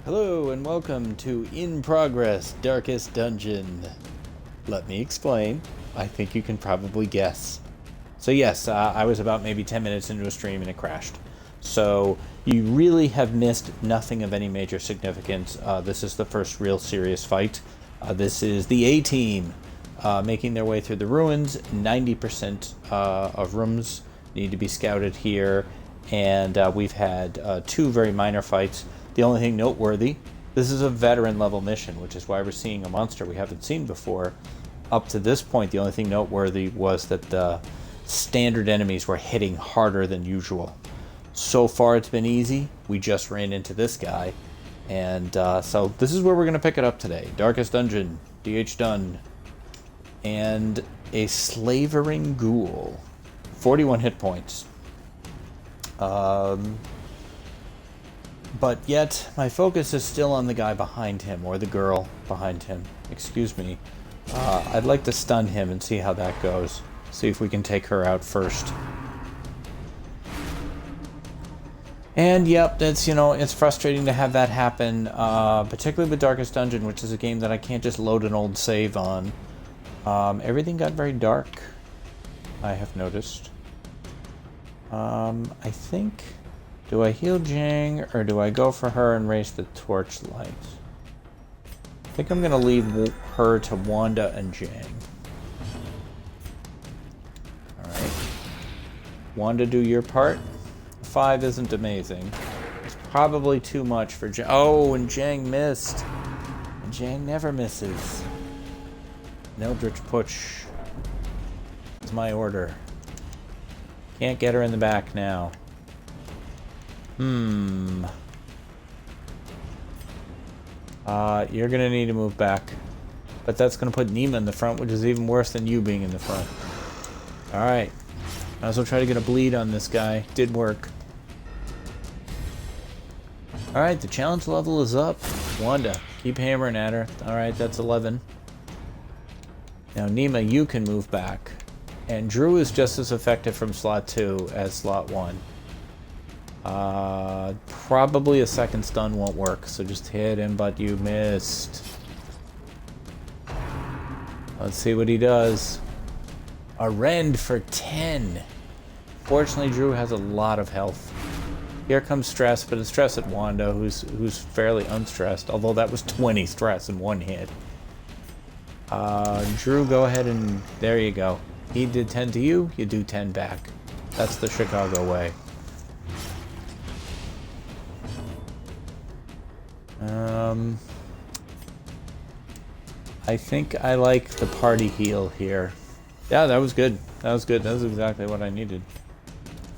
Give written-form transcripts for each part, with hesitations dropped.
Hello and welcome to In Progress Darkest Dungeon. Let me explain. I think you can probably guess. So yes, I was about maybe 10 minutes into a stream and it crashed. So you really have missed nothing of any major significance. This is the first real serious fight. This is the A-Team making their way through the ruins. 90% of rooms need to be scouted here. And we've had two very minor fights. The only thing noteworthy, this is a veteran level mission, which is why we're seeing a monster we haven't seen before. Up to this point, the only thing noteworthy was that the standard enemies were hitting harder than usual. So far it's been easy. We just ran into this guy. And so this is where we're going to pick it up today. Darkest Dungeon, D.H. Dunn. And a slavering ghoul. 41 hit points. But yet, my focus is still on the guy behind him, or the girl behind him. Excuse me. I'd like to stun him and see how that goes. See if we can take her out first. And yep, that's, it's frustrating to have that happen, particularly with Darkest Dungeon, which is a game that I can't just load an old save on. Everything got very dark, I have noticed. I think... Do I heal Jang, or do I go for her and raise the torchlight? I think I'm going to leave her to Wanda and Jang. Alright. Wanda, do your part. 5 isn't amazing. It's probably too much for Jang. Oh, and Jang missed. And Jang never misses. Neldritch Push is my order. Can't get her in the back now. You're gonna need to move back. But that's gonna put Nima in the front, which is even worse than you being in the front. Alright. I also try to get a bleed on this guy. Did work. Alright, the challenge level is up. Wanda, keep hammering at her. Alright, that's 11. Now Nima, you can move back. And Drew is just as effective from slot 2 as slot 1. Probably a second stun won't work, so just hit him, but you missed. Let's see what he does. A rend for 10. Fortunately, Drew has a lot of health. Here comes stress, but it's stress at Wanda, who's fairly unstressed, although that was 20 stress in one hit. Drew, go ahead and... There you go. He did 10 to you, you do 10 back. That's the Chicago way. I think I like the party heal here. Yeah, that was good. That was good. That was exactly what I needed.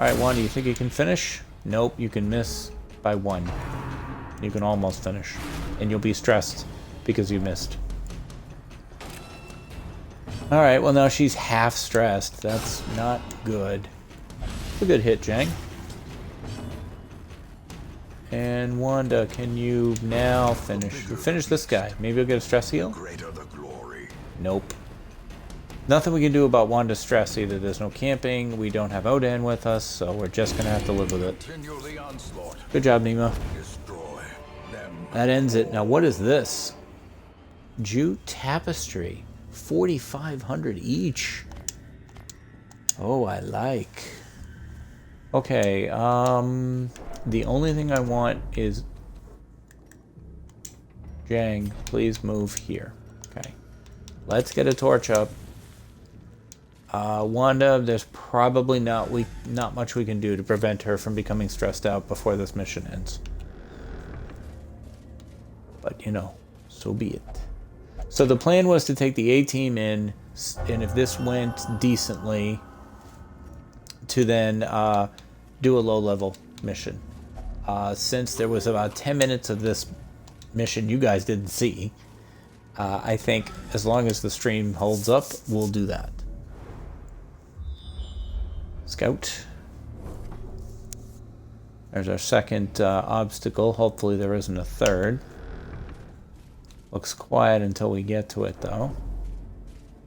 Alright, Wanda, you think you can finish? Nope, you can miss by 1. You can almost finish. And you'll be stressed because you missed. Alright, well now she's half stressed. That's not good. It's a good hit, Jang. And Wanda, can you now finish this guy? Maybe you'll get a stress heal? Nope. Nothing we can do about Wanda's stress either. There's no camping, we don't have Odan with us, so we're just gonna have to live with it. Good job, Nemo. That ends it. Now what is this? Jute Tapestry. 4,500 each. Oh, I like. Okay, the only thing I want is... Jang, please move here. Okay. Let's get a torch up. Wanda, there's probably not much we can do to prevent her from becoming stressed out before this mission ends. But, so be it. So the plan was to take the A-Team in, and if this went decently, to then do a low-level mission. Since there was about 10 minutes of this mission you guys didn't see, I think as long as the stream holds up, we'll do that. Scout. There's our second obstacle. Hopefully there isn't a third. Looks quiet until we get to it, though.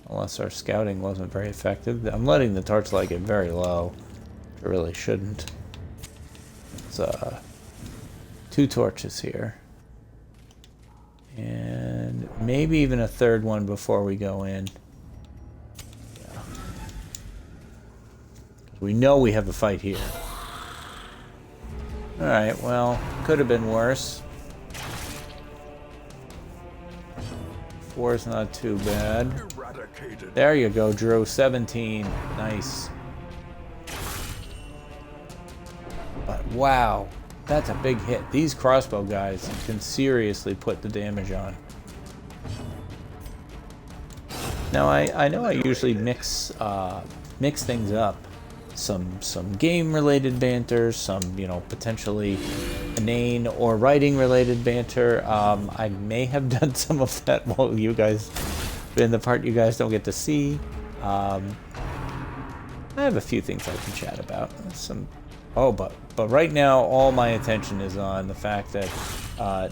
Unless our scouting wasn't very effective. I'm letting the torchlight get very low. I really shouldn't. It's 2 torches here. And maybe even a third one before we go in. Yeah. We know we have a fight here. Alright, well, could have been worse. 4's not too bad. There you go, Drew. 17. Nice. But wow, that's a big hit. These crossbow guys can seriously put the damage on. Now I know I usually mix things up. Some game-related banter, some, you know, potentially inane or writing-related banter. I may have done some of that while you guys, in the part you guys don't get to see. I have a few things I can chat about. But right now, all my attention is on the fact that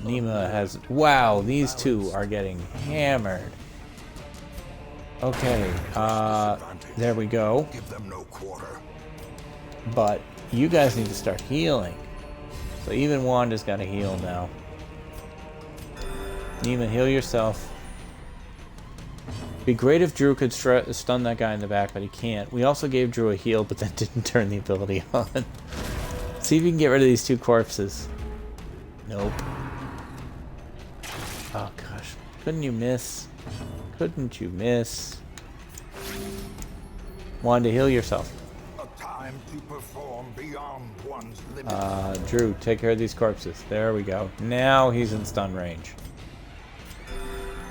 Nima has... Wow, these two are getting hammered. Okay, there we go. Give them no quarter. But you guys need to start healing. So even Wanda's got to heal now. Nima, heal yourself. Be great if Drew could stun that guy in the back, but he can't. We also gave Drew a heal, but that didn't turn the ability on. See if you can get rid of these two corpses. Nope. Oh gosh. Couldn't you miss? Couldn't you miss? Wanda, heal yourself. Time to perform beyond one's limit. Drew, take care of these corpses. There we go. Now he's in stun range.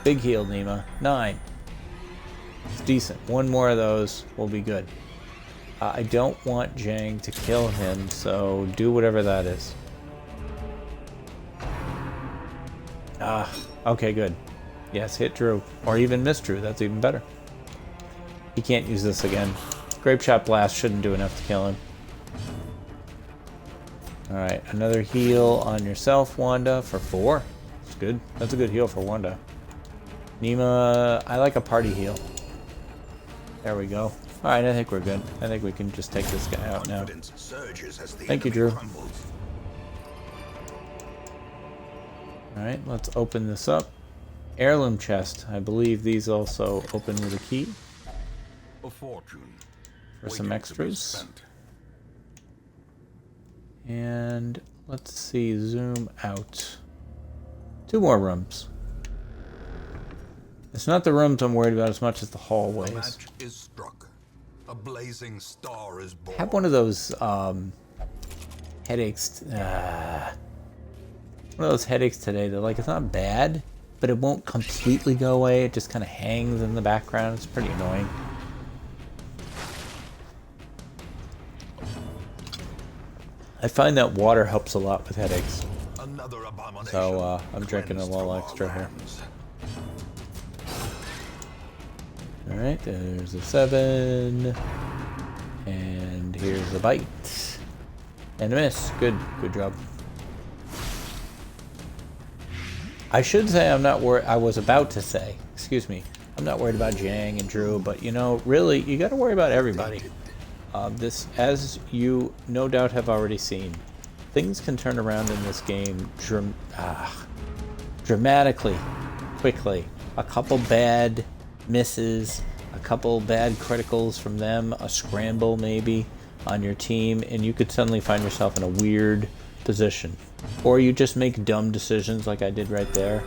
Big heal, Nima. 9. It's decent. One more of those will be good. I don't want Jang to kill him, so do whatever that is. Okay, good. Yes, hit Drew. Or even miss Drew. That's even better. He can't use this again. Grape Shot Blast shouldn't do enough to kill him. Alright, another heal on yourself, Wanda, for 4. That's good. That's a good heal for Wanda. Nima, I like a party heal. There we go. Alright, I think we're good. I think we can just take this guy out now. Thank you, Drew. Alright, let's open this up. Heirloom chest. I believe these also open with a key. A fortune. For some extras. And let's see, zoom out. 2 more rooms. It's not the rooms I'm worried about as much as the hallways. A match is struck. A blazing star is born. I have one of those headaches. One of those headaches today that, like, it's not bad, but it won't completely go away. It just kind of hangs in the background. It's pretty annoying. I find that water helps a lot with headaches. So I'm drinking a little extra here. Alright, there's a 7. And here's a bite. And a miss. Good job. I should say I'm not worried. I was about to say, excuse me, I'm not worried about Jang and Drew, but you know, really, you gotta worry about everybody. This, as you no doubt have already seen, things can turn around in this game dramatically, quickly. A couple bad misses, a couple bad criticals from them, a scramble maybe on your team, and you could suddenly find yourself in a weird position. Or you just make dumb decisions like I did right there.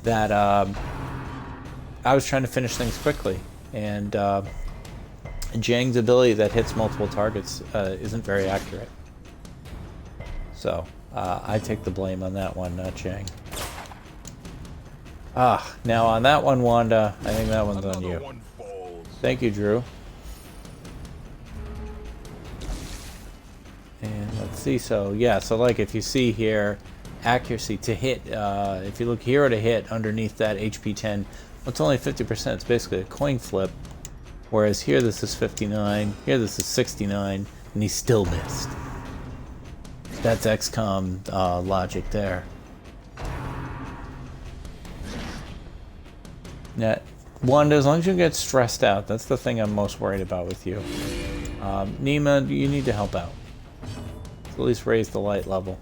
That I was trying to finish things quickly, and Jang's ability that hits multiple targets isn't very accurate. So, I take the blame on that one, not Jang. Now on that one, Wanda, I think that one's on you. Thank you, Drew. And let's see, so yeah, so like if you see here, accuracy to hit, if you look hero to hit underneath that HP 10, well, it's only 50%, it's basically a coin flip. Whereas here this is 59, here this is 69, and he still missed. That's XCOM logic there. Now, Wanda, as long as you get stressed out, that's the thing I'm most worried about with you. Nima, you need to help out. At least raise the light level.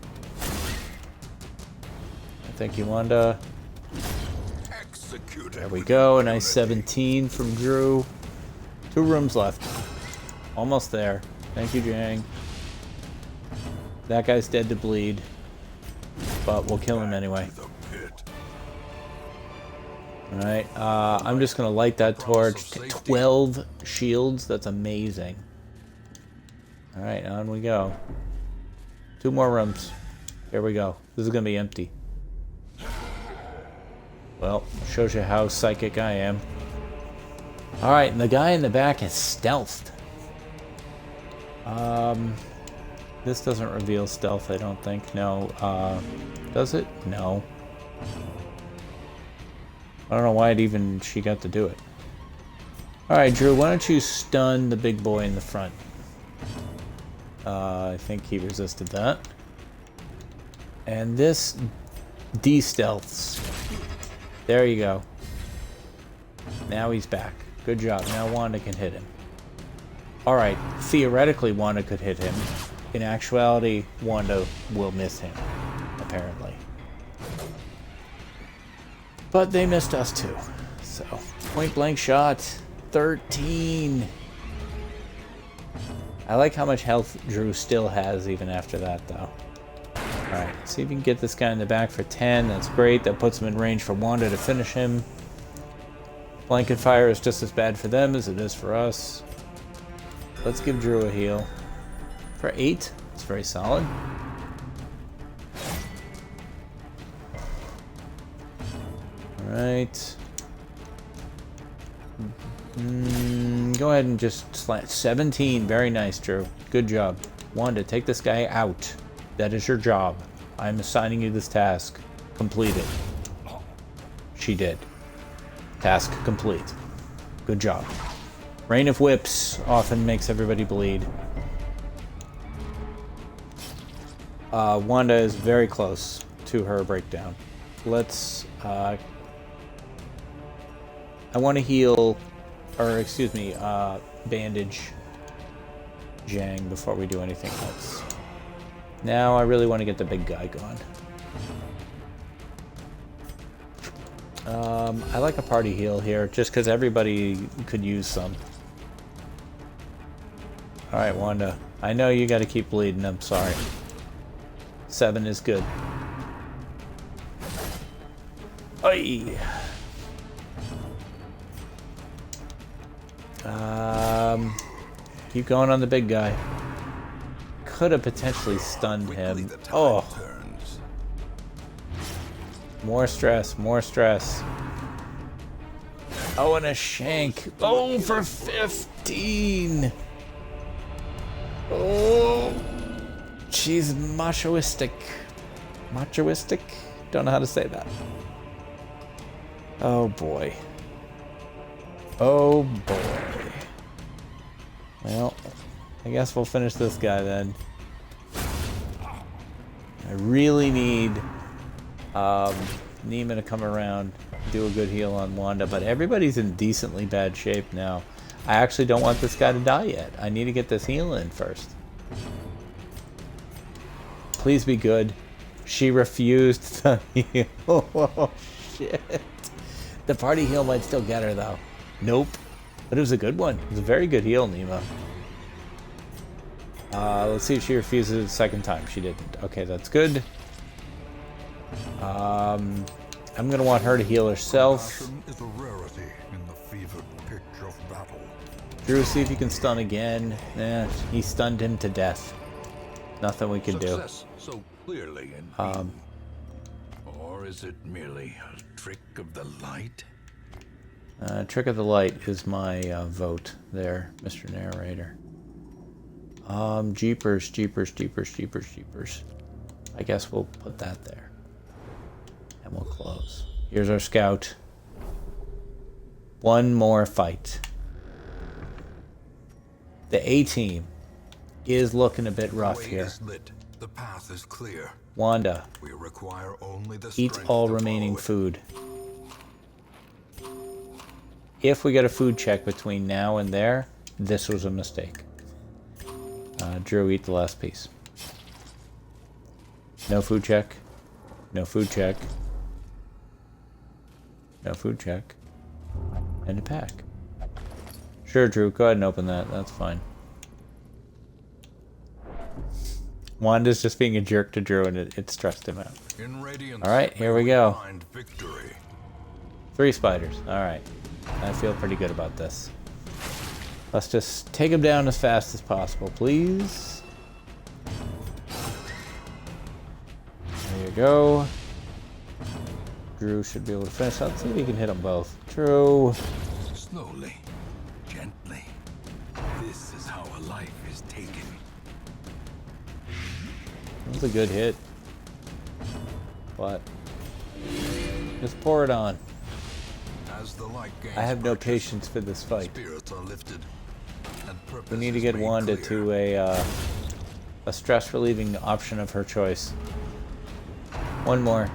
Thank you, Wanda. Executed. There we with go. A nice impunity. 17 from Drew. 2 rooms left. Almost there. Thank you, Jang. That guy's dead to bleed. But we'll kill him anyway. To the pit. Alright, I'm just going to light that torch. 12 shields. That's amazing. Alright, on we go. 2 more rooms. Here we go. This is going to be empty. Well, shows you how psychic I am. Alright, and the guy in the back is stealthed. This doesn't reveal stealth, I don't think. No, does it? No. I don't know why she got to do it. Alright, Drew, why don't you stun the big boy in the front? I think he resisted that. And this de-stealths. There you go. Now he's back. Good job. Now Wanda can hit him. Alright, theoretically Wanda could hit him. In actuality, Wanda will miss him, apparently. But they missed us too. So, point blank shot. 13. I like how much health Drew still has even after that, though. Alright, see if you can get this guy in the back for 10. That's great. That puts him in range for Wanda to finish him. Blanket fire is just as bad for them as it is for us. Let's give Drew a heal. For 8. It's very solid. Alright. Go ahead and just slant. 17. Very nice, Drew. Good job. Wanda, take this guy out. That is your job. I'm assigning you this task. Complete it. She did. Task complete. Good job. Rain of Whips often makes everybody bleed. Wanda is very close to her breakdown. Let's... I want to heal... Or, excuse me, bandage Jang before we do anything else. Now I really want to get the big guy gone. I like a party heal here, just because everybody could use some. Alright, Wanda. I know you gotta keep bleeding, I'm sorry. 7 is good. Oi! Keep going on the big guy. Could have potentially stunned him. Oh! More stress, more stress. Oh, and a shank. Oh, for 15! Oh! She's machoistic. Machoistic? Don't know how to say that. Oh, boy. Oh, boy. Well, I guess we'll finish this guy then. I really need Nima to come around, do a good heal on Wanda, but everybody's in decently bad shape now. I actually don't want this guy to die yet. I need to get this heal in first. Please be good. She refused the heal. Oh, shit. The party heal might still get her, though. Nope. But it was a good one. It was a very good heal, Nima. Let's see if she refuses the second time. She didn't. Okay, that's good. I'm going to want her to heal herself. Compassion is a rarity in the fevered pitch of battle. Drew, see if you can stun again. Eh, he stunned him to death. Nothing we can do. Success so clearly in view. Or is it merely a trick of the light? Trick of the light is my vote there, Mr. Narrator. Jeepers, jeepers, jeepers, jeepers, jeepers. I guess we'll put that there. And we'll close. Here's our scout. One more fight. The A-team is looking a bit rough here. The path is clear. Wanda, We require only the eat strength all to remaining follow it. food. If we get a food check between now and there, this was a mistake. Drew, eat the last piece. No food check. No food check. No food check. And a pack. Sure, Drew. Go ahead and open that. That's fine. Wanda's just being a jerk to Drew, and it stressed him out. Alright, here we go. 3 spiders. Alright. I feel pretty good about this. Let's just take them down as fast as possible, please. There you go. Drew should be able to finish. Let's see if he can hit them both. Drew. Slowly, gently. This is how a life is taken. That was a good hit. But just pour it on. As the light gains I have no purchase, patience for this fight. spirits are lifted, and purpose We need to is get made Wanda clear. to a stress relieving option of her choice. One more.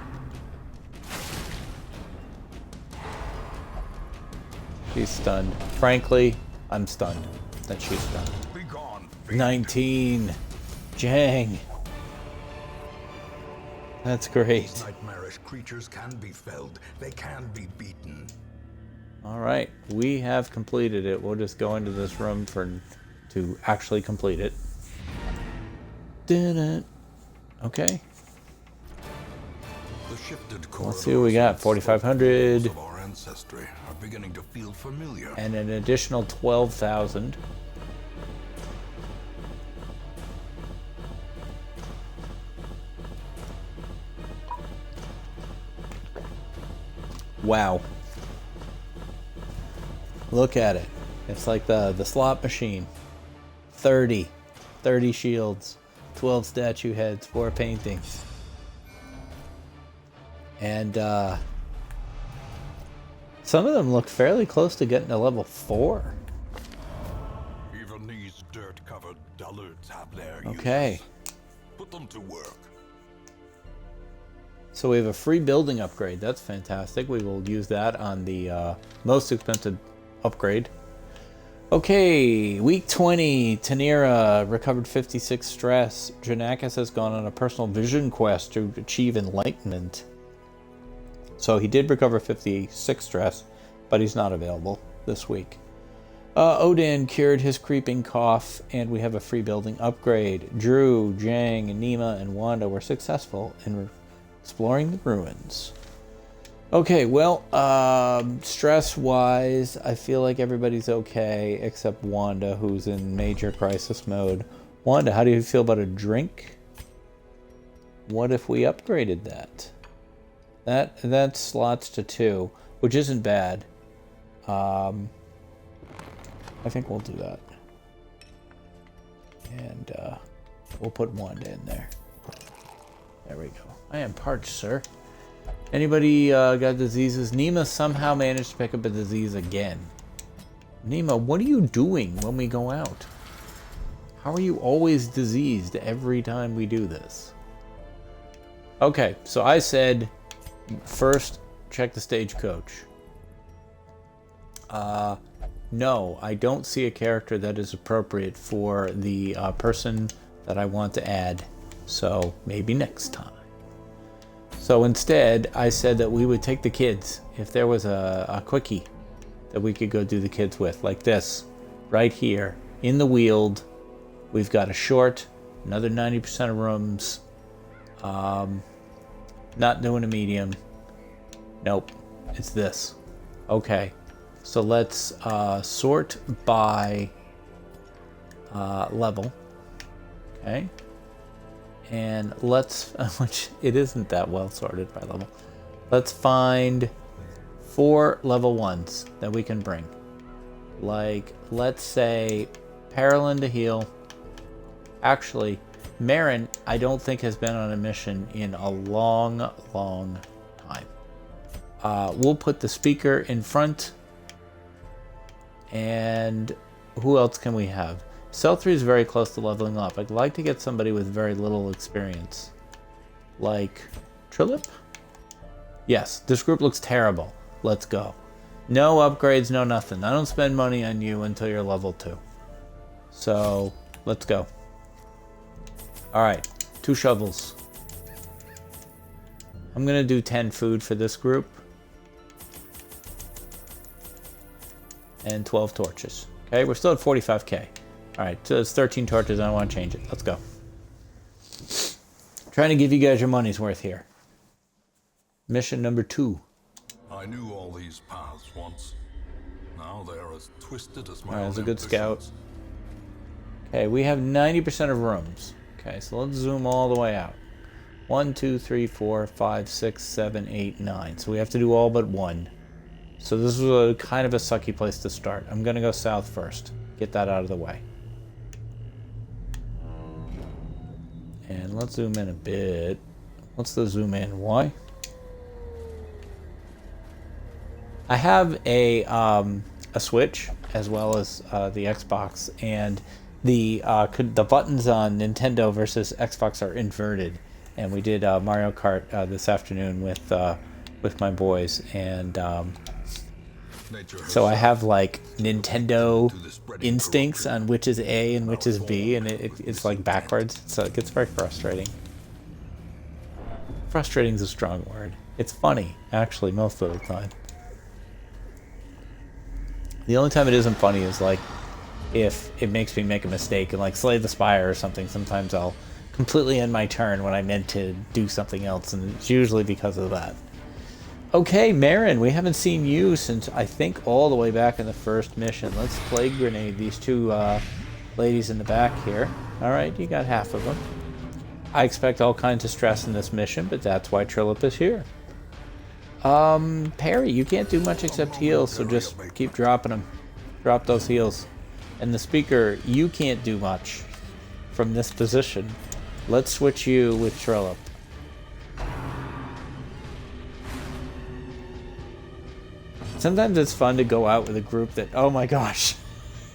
She's stunned. Frankly, I'm stunned that she's stunned. Be gone, fiend. 19. Jang. That's great. These nightmarish creatures can be felled. They can be beaten. Alright, we have completed it. We'll just go into this room to actually complete it. Did it. Okay. The shifted Let's see what we got. 4,500. of our ancestry are beginning to feel familiar. And an additional 12,000. Wow. Look at it. It's like the slot machine. 30 shields, 12 statue heads, 4 paintings. And some of them look fairly close to getting to level 4. Even these dirt-covered dullards have their Okay. uses. Put them to work. So we have a free building upgrade. That's fantastic. We will use that on the most expensive upgrade. Okay, week 20. Tanira recovered 56 stress. Janakis has gone on a personal vision quest to achieve enlightenment. So he did recover 56 stress, but he's not available this week. Odin cured his creeping cough, and we have a free building upgrade. Drew, Jang, Nima, and Wanda were successful in exploring the ruins. Okay, well, stress-wise, I feel like everybody's okay, except Wanda, who's in major crisis mode. Wanda, how do you feel about a drink? What if we upgraded that? That slots to 2, which isn't bad. I think we'll do that. And we'll put Wanda in there. There we go. I am parched, sir. Anybody got diseases? Nima somehow managed to pick up a disease again. Nima, what are you doing when we go out? How are you always diseased every time we do this? Okay, so I said, first, check the stagecoach. No, I don't see a character that is appropriate for the person that I want to add. So maybe next time. So instead, I said that we would take the kids. If there was a quickie that we could go do the kids with, like this, right here, in the Weald. We've got a short, another 90% of rooms. Not doing a medium. Nope, it's this. Okay, so let's sort by level. Okay. And let's, which it isn't that well sorted by level. Let's find 4 level 1s that we can bring. Like, let's say, Paralyn to heal. Actually, Marin, I don't think has been on a mission in a long, long time. We'll put the speaker in front. And who else can we have? Cell 3 is very close to leveling up. I'd like to get somebody with very little experience. Like Trilip? Yes, this group looks terrible. Let's go. No upgrades, no nothing. I don't spend money on you until you're level 2. So, let's go. Alright, 2 shovels. I'm gonna do 10 food for this group. and 12 torches. Okay, we're still at 45k. Alright, so it's 13 torches. I don't want to change it. Let's go. Trying to give you guys your money's worth here. Mission number 2. I knew all these paths once. Now they are as twisted as my Alright, own that's a good ambitions. scout. Okay, we have 90% of rooms. Okay, so let's zoom all the way out. 1, 2, 3, 4, 5, 6, 7, 8, 9. So we have to do all but 1. So this is a kind of a sucky place to start. I'm going to go south first. Get that out of the way. And let's zoom in a bit. What's the zoom in? Why? I have a Switch as well as the Xbox, and the buttons on Nintendo versus Xbox are inverted. And we did Mario Kart this afternoon with my boys, and so I have like Nintendo instincts on which is A and which is B, and it's like backwards, so it gets very frustrating. Frustrating is a strong word. It's funny, actually, most of the time. The only time it isn't funny is like if it makes me make a mistake and like slay the spire or something. Sometimes I'll completely end my turn when I meant to do something else, and it's usually because of that. Okay, Marin, we haven't seen you since I think all the way back in the first mission. Let's plague grenade these two ladies in the back here. Alright, you got half of them. I expect all kinds of stress in this mission, but that's why Trilip is here. Perry, you can't do much except heal, so just keep dropping them. Drop those heals. And the speaker, you can't do much from this position. Let's switch you with Trilip. Sometimes it's fun to go out with a group that, oh my gosh,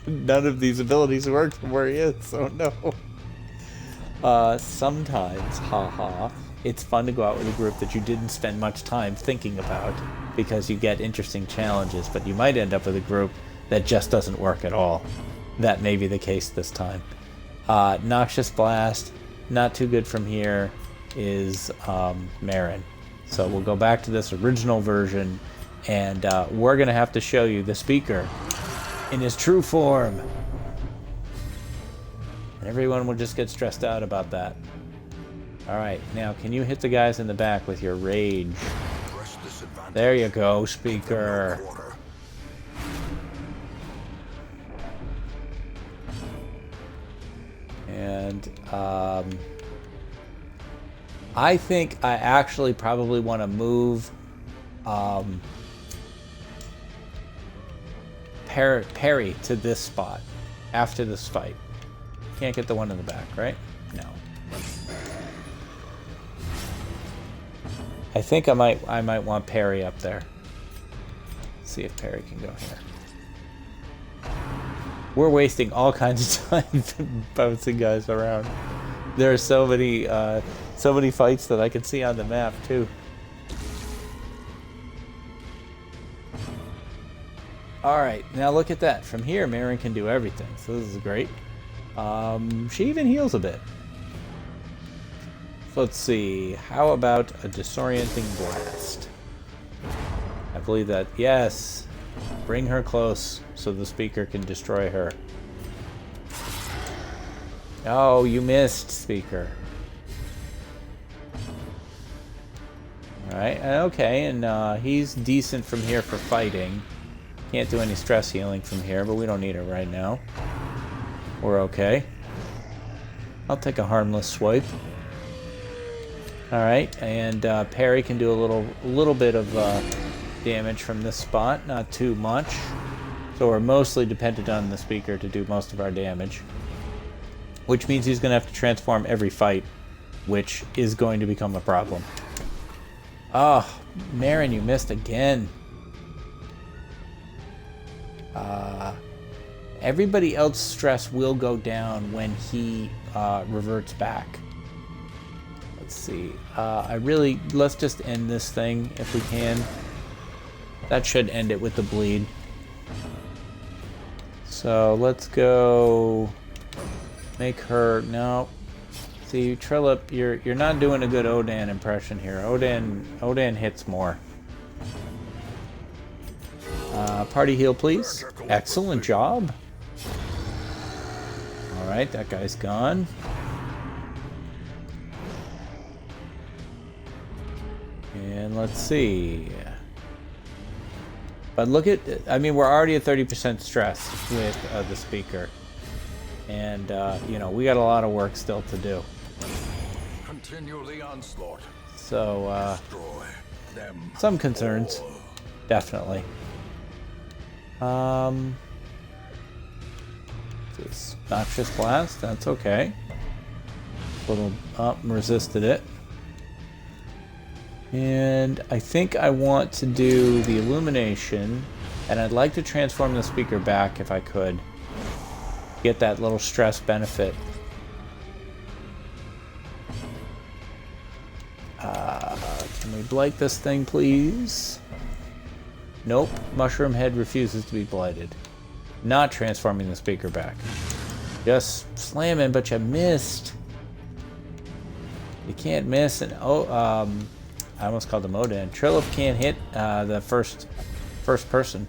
none of these abilities work from where he is, so no. Sometimes, haha, it's fun to go out with a group that you didn't spend much time thinking about because you get interesting challenges, but you might end up with a group that just doesn't work at all. That may be the case this time. Noxious Blast, not too good from here, is Marin. So we'll go back to this original version, and we're going to have to show you the speaker in his true form. And everyone will just get stressed out about that. Alright, now can you hit the guys in the back with your rage? There you go, speaker. And I think I actually probably want to move Perry to this spot after this fight. Can't get the one in the back, right? No. I think I might want Perry up there. See if Perry can go here. We're wasting all kinds of time bouncing guys around. There are so many fights that I can see on the map too. Alright, now look at that. From here, Marin can do everything, so this is great. She even heals a bit. So let's see, how about a disorienting blast? I believe that, yes. Bring her close so the speaker can destroy her. Oh, you missed, speaker. Alright, okay, and he's decent from here for fighting. Can't do any stress healing from here, but we don't need it right now. We're okay. I'll take a harmless swipe. Alright, and Perry can do a little bit of damage from this spot, not too much. So we're mostly dependent on the speaker to do most of our damage. Which means he's going to have to transform every fight, which is going to become a problem. Oh, Marin, you missed again. Everybody else's stress will go down when he reverts back. Let's see. Let's just end this thing if we can. That should end it with the bleed. So let's go make her, no. See, Trilip, you're not doing a good Odan impression here. Odan hits more. Party heal, please. Excellent job. Alright, that guy's gone. And let's see. But look at, I mean, we're already at 30% stress with the speaker. And, you know, we got a lot of work still to do. Continue the onslaught. So, Destroy them some concerns. all. Definitely. This noxious blast, that's okay. Little up, resisted it. And I think I want to do the illumination, and I'd like to transform the speaker back if I could. Get that little stress benefit. Can we blight this thing, please? Nope. Mushroom head refuses to be blighted. Not transforming the speaker back. Just slamming, but you missed. You can't miss. And I almost called the Modan. Trilip can't hit the first person.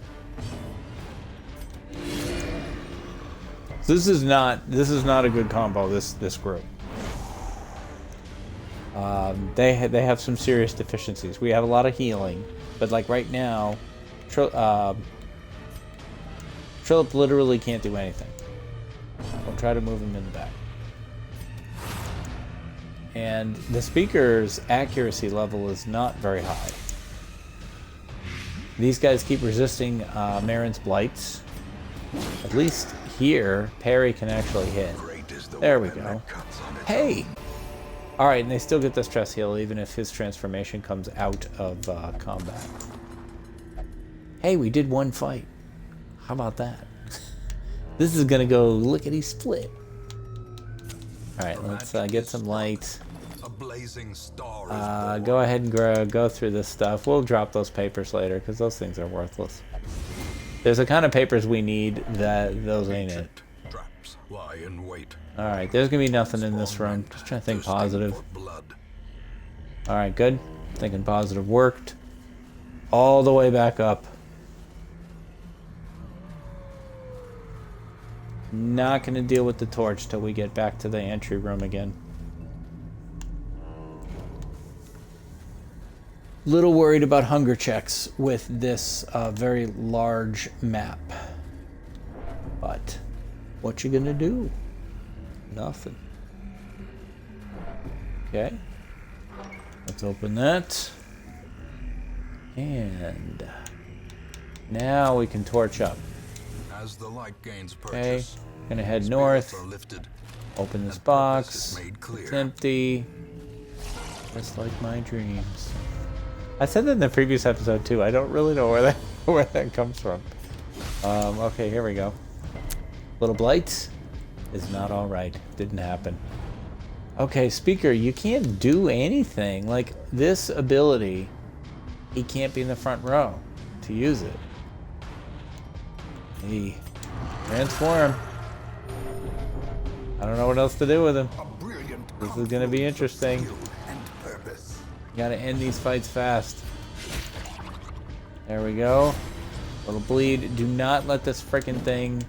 So this is not a good combo. This group. They have some serious deficiencies. We have a lot of healing, but like right now, Trilip literally can't do anything. I'll try to move him in the back. And the speaker's accuracy level is not very high. These guys keep resisting Marin's blights. At least here, parry can actually hit. There we go. Hey! Alright, and they still get the stress heal even if his transformation comes out of combat. Hey, we did one fight. How about that? This is gonna go lickety-split. Alright, let's get some light. A blazing star Go ahead and go through this stuff. We'll drop those papers later because those things are worthless. There's the kind of papers we need that those ain't it. Traps lie in wait. Alright, there's gonna be nothing in this room. Just trying to think positive. Alright, good. Thinking positive worked. All the way back up. Not gonna deal with the torch till we get back to the entry room again. Little worried about hunger checks with this very large map. But what you gonna do? Nothing. Okay. Let's open that. And now we can torch up. As the light gains Okay. purchase, Gonna head north. spirits are lifted. Open this and box. purpose is made clear. It's empty. Just like my dreams. I said that in the previous episode too. I don't really know where that comes from. Okay, here we go. Little blight is not all right. Didn't happen. Okay, speaker, you can't do anything. Like this ability, he can't be in the front row to use it. He transform. I don't know what else to do with him. This is gonna be interesting. Gotta end these fights fast. There we go. Little bleed. Do not let this frickin' thing.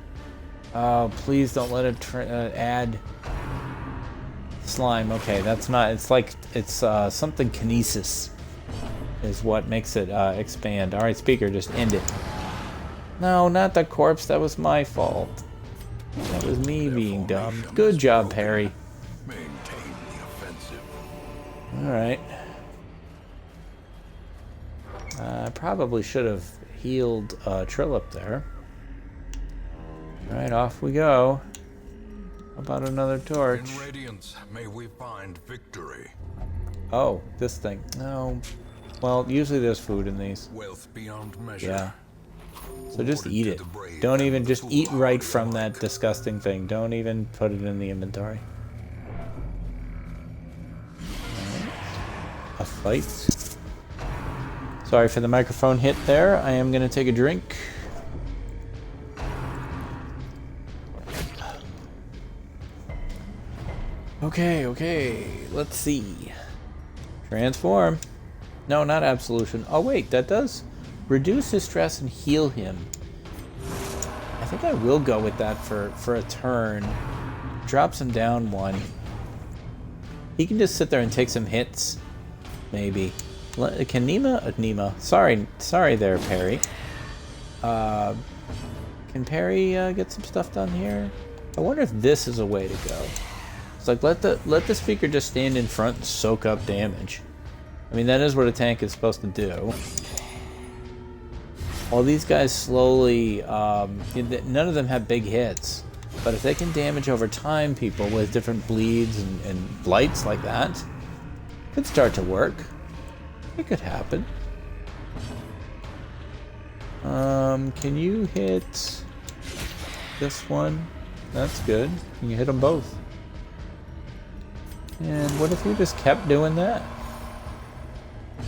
Oh, please don't let it add slime. Okay, that's not. It's like it's something kinesis is what makes it expand. All right, speaker, just end it. No, not the corpse. That was my fault. That was me being dumb. Good job, Harry. Maintain the offensive. All right. I probably should have healed Trilip there. Alright, off we go. How about another torch? In radiance, may we find victory. Oh, this thing. No. Well, usually there's food in these. Wealth beyond measure. Yeah. So just Awarded eat to it. the brave Don't and even, the just eat right foolhardy from that alike. disgusting thing. Don't even put it in the inventory. A fight. Sorry for the microphone hit there. I am going to take a drink. Okay. Let's see. Transform. No, not absolution. Oh, wait. That does reduce his stress and heal him. think I will go with that for a turn. Drops him down 1. He can just sit there and take some hits. Maybe. Can Nima? Sorry there, Perry. Can Perry get some stuff done here? I wonder if this is a way to go. It's like let the speaker just stand in front and soak up damage. I mean, that is what a tank is supposed to do. All these guys slowly, none of them have big hits. But if they can damage over time people with different bleeds and blights like that, it could start to work. It could happen. Can you hit this one? That's good. You can hit them both. And what if we just kept doing that?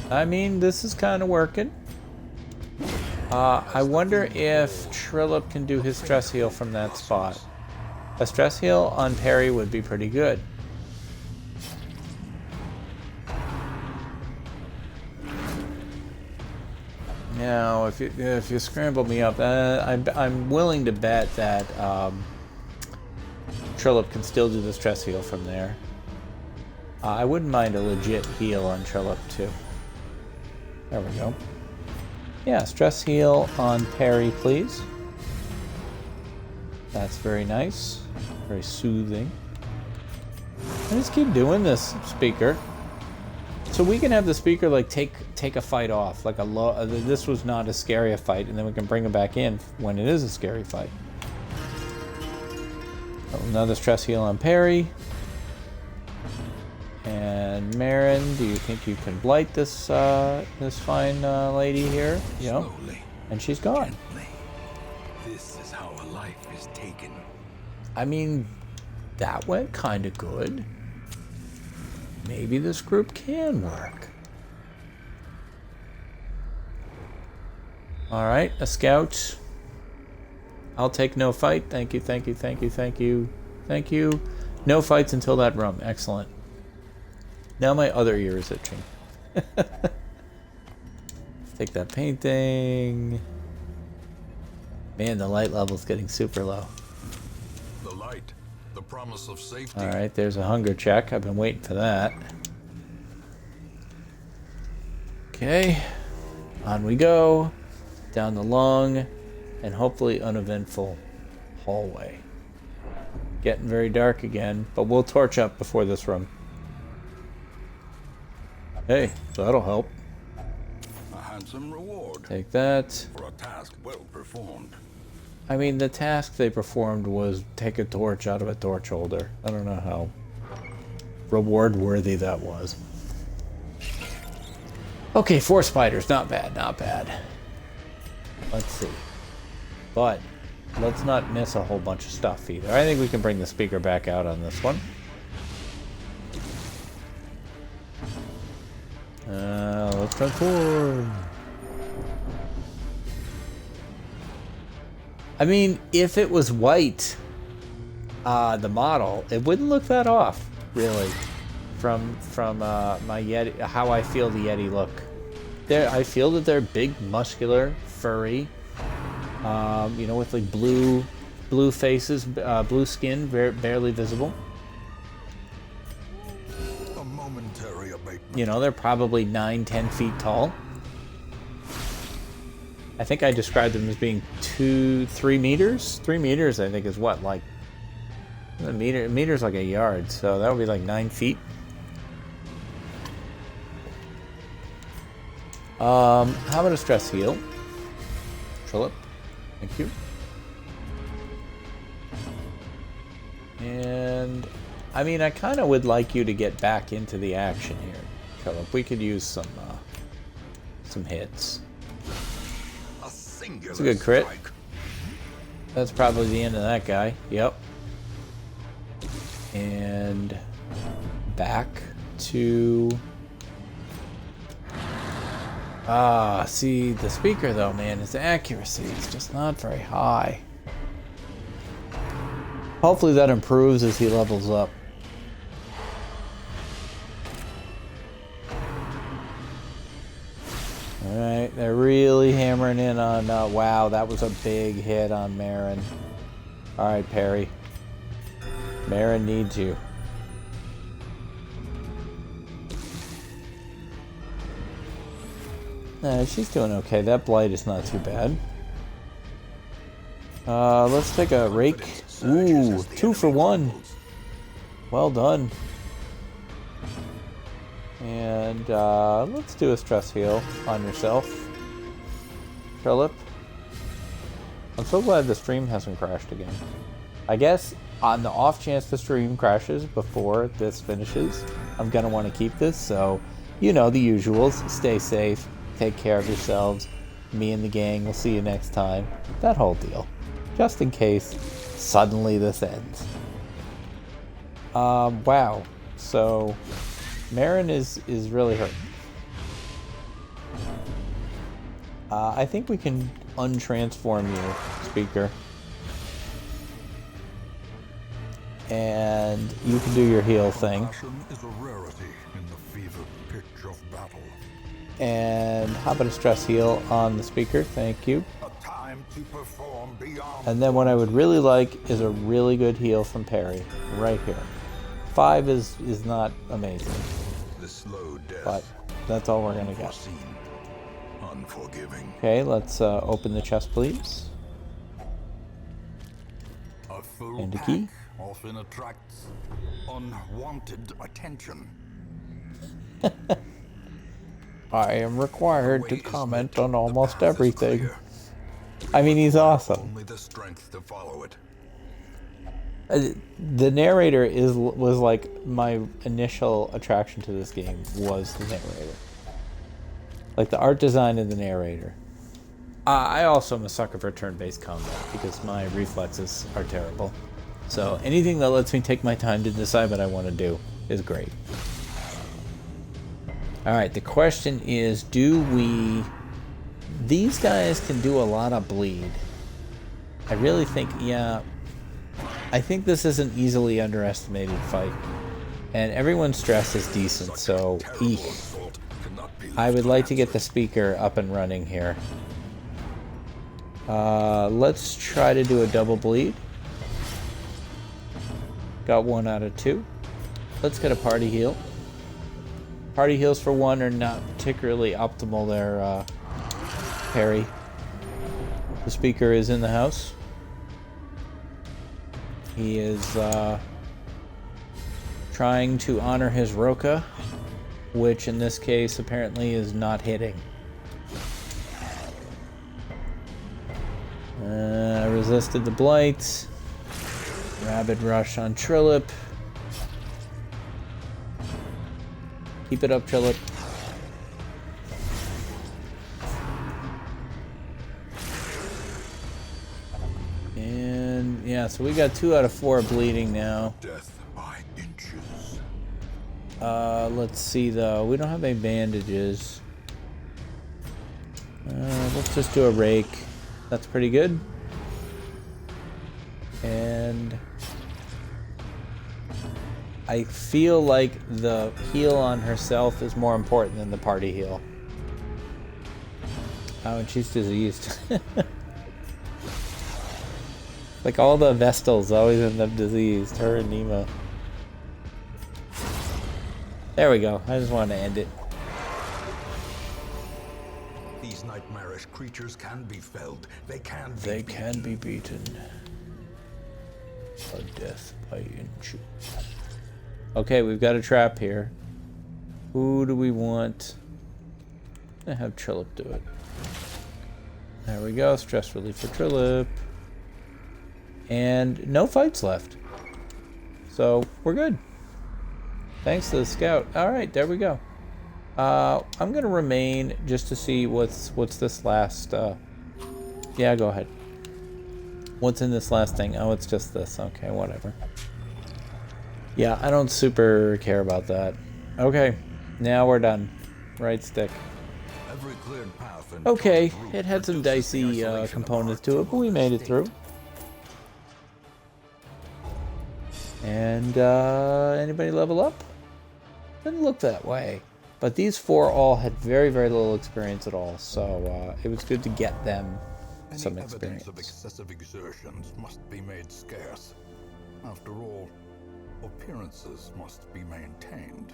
I mean, this is kind of working. I wonder if Trillip can do his stress heal from that spot. A stress heal on Perry would be pretty good. Now, if you scramble me up, I'm willing to bet that Trillip can still do the stress heal from there. I wouldn't mind a legit heal on Trillip too. There we go. Yeah, stress heal on Perry, please. That's very nice. Very soothing. And just keep doing this, speaker. So we can have the speaker like take a fight off, like this was not as scary a fight, and then we can bring him back in when it is a scary fight. Another stress heal on Perry. And Marin, do you think you can blight this this fine lady here? Yep. Slowly, and she's gone. gently. This is how a life is taken. I mean, that went kind of good. Maybe this group can work. All right, a scout. I'll take no fight. Thank you, thank you, thank you, thank you, thank you. No fights until that room. Excellent. Now my other ear is itching. Take that painting. Man, the light level's getting super low. The light, the promise of safety. All right, there's a hunger check. I've been waiting for that. Okay, on we go. Down the long and hopefully uneventful hallway. Getting very dark again, but we'll torch up before this room. Hey, that'll help. A handsome reward Take that. for a task well performed. I mean, the task they performed was take a torch out of a torch holder. I don't know how reward worthy that was. Okay, 4 spiders. Not bad, not bad. Let's see. But let's not miss a whole bunch of stuff either. I think we can bring the speaker back out on this one. Let's transform. I mean, if it was white, the model, it wouldn't look that off, really, from my Yeti, how I feel the Yeti look. I feel that they're big, muscular, furry, you know, with like blue faces, blue skin, barely visible. A momentary abatement. You know, they're probably 9-10 feet tall. I think I described them as being 2-3 meters. 3 meters, I think, is what, like a meter's like a yard, so that would be like 9 feet. How about a stress heal? Philip, thank you. And I mean, I kind of would like you to get back into the action here, Philip. We could use some hits. It's a good crit. Strike. That's probably the end of that guy. Yep. And back to... see, the speaker though, man, its accuracy is just not very high. Hopefully that improves as he levels up. Alright, They're really hammering in on... wow, that was a big hit on Marin. Alright, Perry. Marin needs you. She's doing okay. That blight is not too bad. Let's take a rake. Ooh, 2 for 1. Well done. And let's do a stress heal on yourself, Philip. I'm so glad the stream hasn't crashed again. I guess on the off chance the stream crashes before this finishes, I'm gonna want to keep this. So, you know the usuals. Stay safe. Take care of yourselves. Me and the gang will see you next time. That whole deal. Just in case suddenly this ends. Wow. So Marin is really hurt. I think we can untransform you, speaker. And you can do your heal thing. Is a rarity in the fever pitch of battle. And how about a stress heal on the speaker? Thank you. A time to perform beyond. And then what I would really like is a really good heal from Perry, right here. 5 is not amazing, The slow death. but that's all we're gonna get. Unforeseen, unforgiving. Okay, let's open the chest, please. A full And a pack key. often attracts unwanted attention. I am required to Way is comment lit, on the almost path is everything. clear. I mean, he's awesome. Only the strength to follow it. The narrator was like my initial attraction to this game was the narrator. Like the art design and the narrator. I also am a sucker for turn-based combat because my reflexes are terrible. So anything that lets me take my time to decide what I want to do is great. Alright, the question is, do we... These guys can do a lot of bleed. I really think, yeah... I think this is an easily underestimated fight. And everyone's stress is decent, so... Eek. I would like to get the speaker up and running here. Let's try to do a double bleed. Got 1 out of 2. Let's get a party heal. Party heals for 1 are not particularly optimal there, Perry. The speaker is in the house. He is trying to honor his Roka, which in this case apparently is not hitting. Resisted the blight. Rabid rush on Trilip. Keep it up, Trilip. And yeah, so we got 2 out of 4 bleeding now. Death by inches. Let's see though. We don't have any bandages. Let's just do a rake. That's pretty good. And I feel like the heal on herself is more important than the party heal. Oh, and she's diseased. Like all the Vestals always end up diseased. Her and Nima. There we go. I just wanted to end it. These nightmarish creatures can be felled. They can be They beaten. can be beaten. A death by inches. Okay, we've got a trap here. Who do we want? I'm gonna have Trilip do it. There we go. Stress relief for Trilip. And no fights left. So we're good. Thanks to the scout. Alright, there we go. I'm gonna remain just to see what's this last yeah, go ahead. What's in this last thing? Oh, it's just this. Okay, whatever. Yeah, I don't super care about that. Okay, now we're done. Right stick. Every cleared path and Okay, carved route it had some reduces the dicey isolation of components our to it, but we made it through. And anybody level up? Doesn't look that way. But these 4 all had very, very little experience at all, so it was good to get them some experience. Evidence of excessive exertions must be made scarce. After all, appearances must be maintained.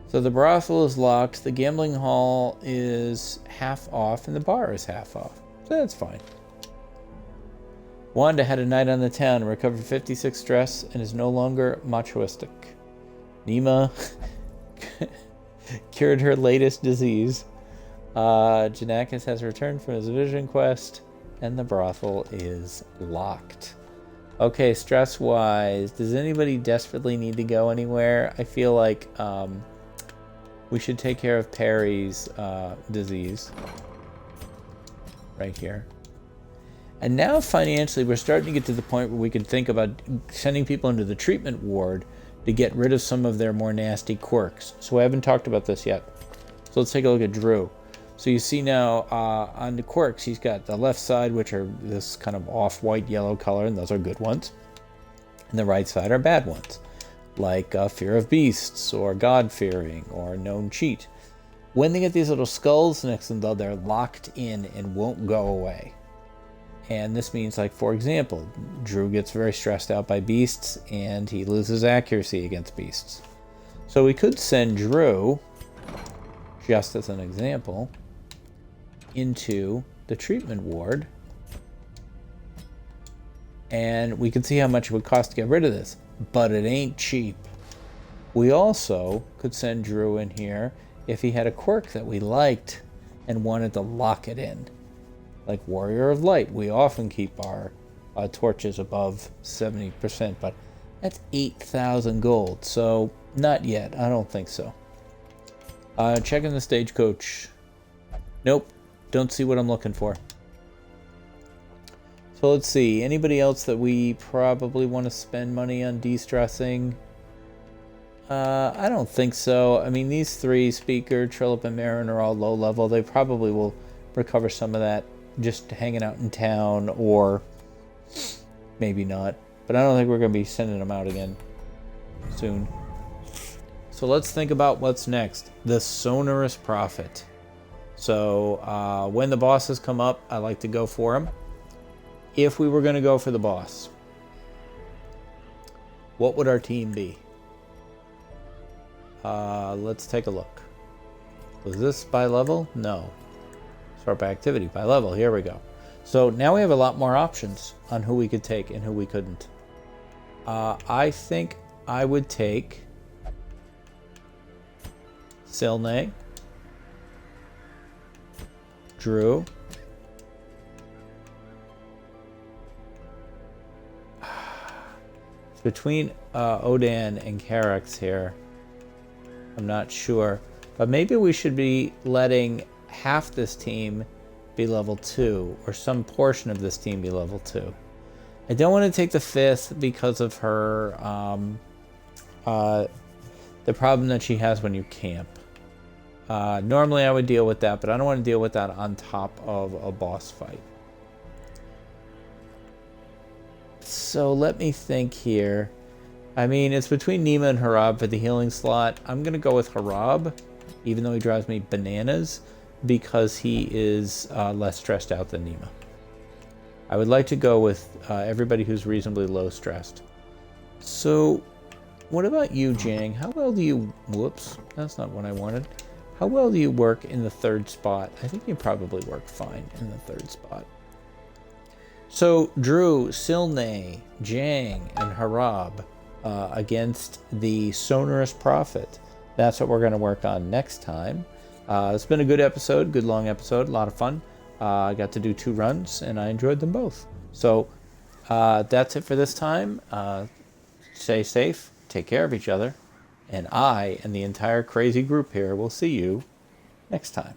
So the brothel is locked, the gambling hall is half off, and the bar is half off. So that's fine. Wanda had a night on the town, recovered 56 stress, and is no longer machoistic. Nima cured her latest disease. Janakis has returned from his vision quest, and the brothel is locked. Okay, stress-wise, does anybody desperately need to go anywhere? I feel like we should take care of Perry's disease. Right here. And now financially, we're starting to get to the point where we can think about sending people into the treatment ward to get rid of some of their more nasty quirks. So I haven't talked about this yet. So let's take a look at Drew. So you see now on the quirks, he's got the left side, which are this kind of off-white yellow color, and those are good ones. And the right side are bad ones, like fear of beasts, or God-fearing, or known cheat. When they get these little skulls next to them, though, they're locked in and won't go away. And this means, like, for example, Drew gets very stressed out by beasts, and he loses accuracy against beasts. So we could send Drew, just as an example, into the treatment ward, and we can see how much it would cost to get rid of this, but it ain't cheap. We also could send Drew in here if he had a quirk that we liked and wanted to lock it in. Like Warrior of Light, we often keep our torches above 70%, but that's 8,000 gold, so not yet. I don't think so. Checking the stagecoach. Nope, don't see what I'm looking for. So let's see, anybody else that we probably want to spend money on de-stressing? I don't think so. I mean, these 3, Speaker, Trillip, and Marin, are all low level. They probably will recover some of that just hanging out in town, or maybe not. But I don't think we're going to be sending them out again soon. So let's think about what's next. The Sonorous Prophet. So when the bosses come up, I like to go for them. If we were going to go for the boss, what would our team be? Let's take a look. Was this by level? No. Sort by activity, by level. Here we go. So now we have a lot more options on who we could take and who we couldn't. I think I would take Silne, Drew, it's between Odan and Karax here. I'm not sure, but maybe we should be letting half this team be level 2, or some portion of this team be level 2. I don't want to take the 5th because of her the problem that she has when you camp. Normally I would deal with that, but I don't want to deal with that on top of a boss fight. So let me think here. I mean, it's between Nima and Harab for the healing slot. I'm going to go with Harab, even though he drives me bananas, because he is less stressed out than Nima. I would like to go with everybody who's reasonably low stressed. So, what about you, Jang? How well do you... Whoops, that's not what I wanted. How well do you work in the 3rd spot? I think you probably work fine in the 3rd spot. So, Drew, Silne, Jang, and Harab against the Sonorous Prophet. That's what we're going to work on next time. It's been a good episode, good long episode, a lot of fun. I got to do 2 runs, and I enjoyed them both. So that's it for this time. Stay safe, take care of each other, and I and the entire crazy group here will see you next time.